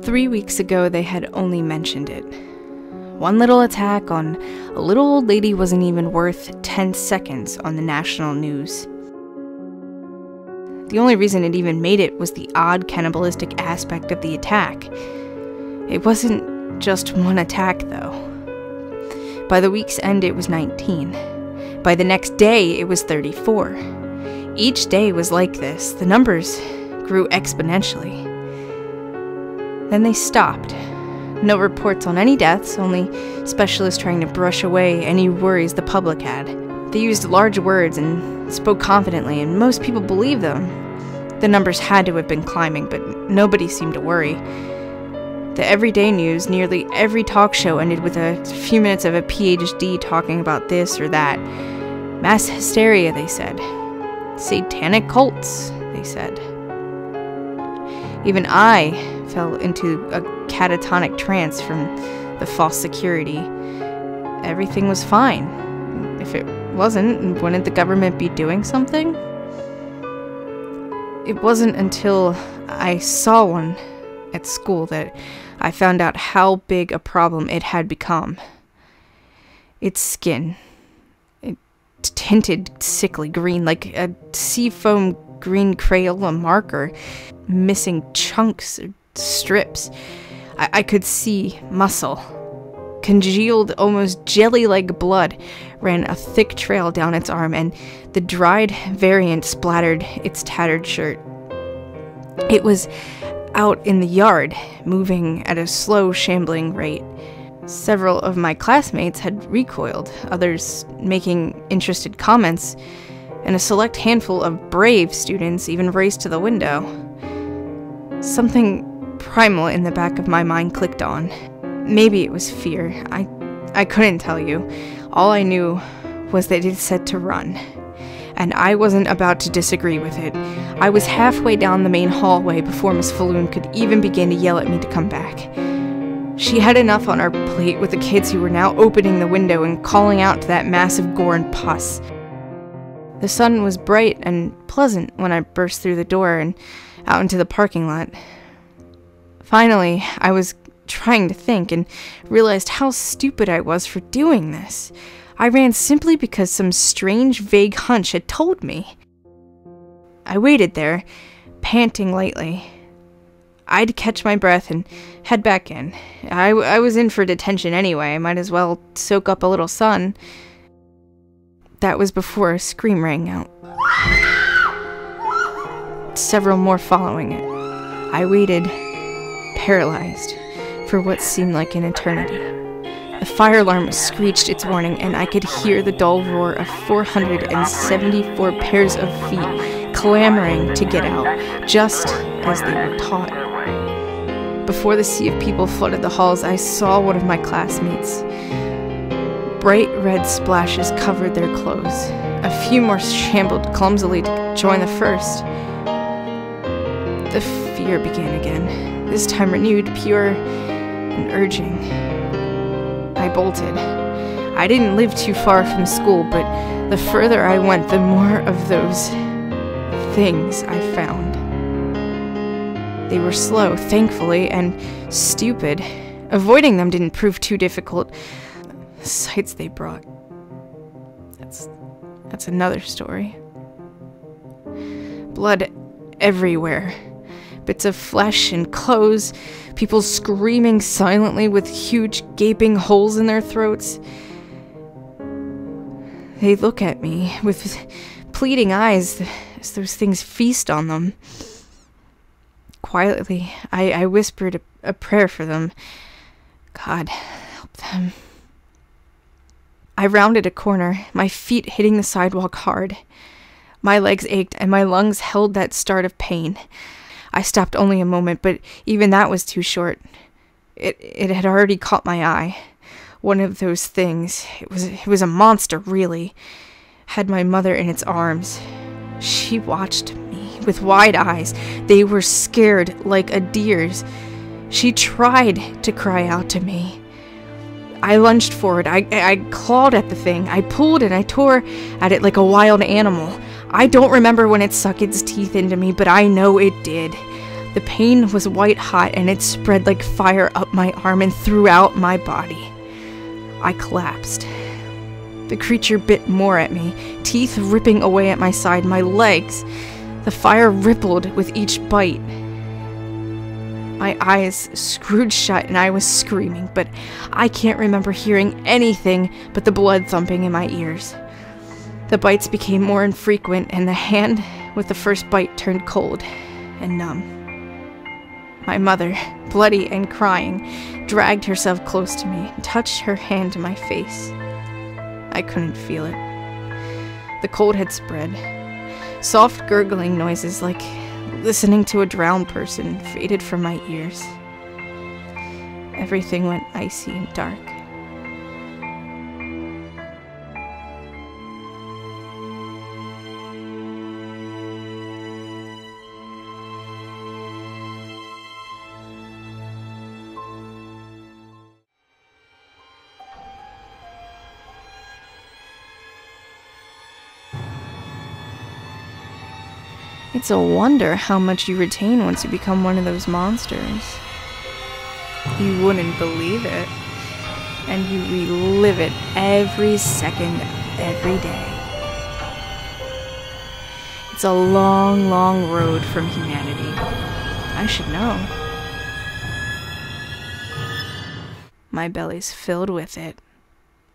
3 weeks ago, they had only mentioned it. One little attack on a little old lady wasn't even worth 10 seconds on the national news. The only reason it even made it was the odd cannibalistic aspect of the attack. It wasn't just one attack, though. By the week's end, it was 19. By the next day, it was 34. Each day was like this. The numbers grew exponentially. Then they stopped. No reports on any deaths, only specialists trying to brush away any worries the public had. They used large words and spoke confidently, and most people believed them. The numbers had to have been climbing, but nobody seemed to worry. The everyday news, nearly every talk show ended with a few minutes of a PhD talking about this or that. Mass hysteria, they said. Satanic cults, they said. Even I fell into a catatonic trance from the false security. Everything was fine. If it wasn't, wouldn't the government be doing something? It wasn't until I saw one at school that I found out how big a problem it had become. Its skin. It tinted sickly green, like a seafoam green Crayola marker, missing chunks or strips. I could see muscle. Congealed, almost jelly-like blood ran a thick trail down its arm, and the dried variant splattered its tattered shirt. It was out in the yard, moving at a slow, shambling rate. Several of my classmates had recoiled, others making interested comments, and a select handful of brave students even raced to the window. Something primal in the back of my mind clicked on. Maybe it was fear. I couldn't tell you. All I knew was that it said to run. And I wasn't about to disagree with it. I was halfway down the main hallway before Miss Falloon could even begin to yell at me to come back. She had enough on her plate with the kids who were now opening the window and calling out to that mass of gore and pus. The sun was bright and pleasant when I burst through the door and out into the parking lot. Finally, I was trying to think and realized how stupid I was for doing this. I ran simply because some strange, vague hunch had told me. I waited there, panting lightly. I'd catch my breath and head back in. I was in for detention anyway. I might as well soak up a little sun. That was before a scream rang out. Several more following it. I waited, paralyzed, for what seemed like an eternity. The fire alarm screeched its warning, and I could hear the dull roar of 474 pairs of feet clamoring to get out, just as they were taught. Before the sea of people flooded the halls, I saw one of my classmates. Bright red splashes covered their clothes. A few more shambled clumsily to join the first. The fear began again, this time renewed, pure and urging. I bolted. I didn't live too far from school, but the further I went, the more of those things I found. They were slow, thankfully, and stupid. Avoiding them didn't prove too difficult. The sights they brought. That's another story. Blood everywhere. Bits of flesh and clothes, people screaming silently with huge gaping holes in their throats. They look at me with pleading eyes as those things feast on them. Quietly, I whispered a prayer for them. God, help them. I rounded a corner, my feet hitting the sidewalk hard. My legs ached and my lungs held that start of pain. I stopped only a moment, but even that was too short. It had already caught my eye. One of those things. It was a monster, really. Had my mother in its arms. She watched me with wide eyes. They were scared like a deer's. She tried to cry out to me. I lunged forward. I clawed at the thing. I pulled and I tore at it like a wild animal. I don't remember when it sunk its teeth into me, but I know it did. The pain was white hot and it spread like fire up my arm and throughout my body. I collapsed. The creature bit more at me, teeth ripping away at my side, my legs. The fire rippled with each bite. My eyes screwed shut and I was screaming, but I can't remember hearing anything but the blood thumping in my ears. The bites became more infrequent and the hand with the first bite turned cold and numb. My mother, bloody and crying, dragged herself close to me and touched her hand to my face. I couldn't feel it. The cold had spread. Soft gurgling noises like listening to a drowned person faded from my ears. Everything went icy and dark. It's a wonder how much you retain once you become one of those monsters. You wouldn't believe it. And you relive it every second, every day. It's a long, long road from humanity. I should know. My belly's filled with it.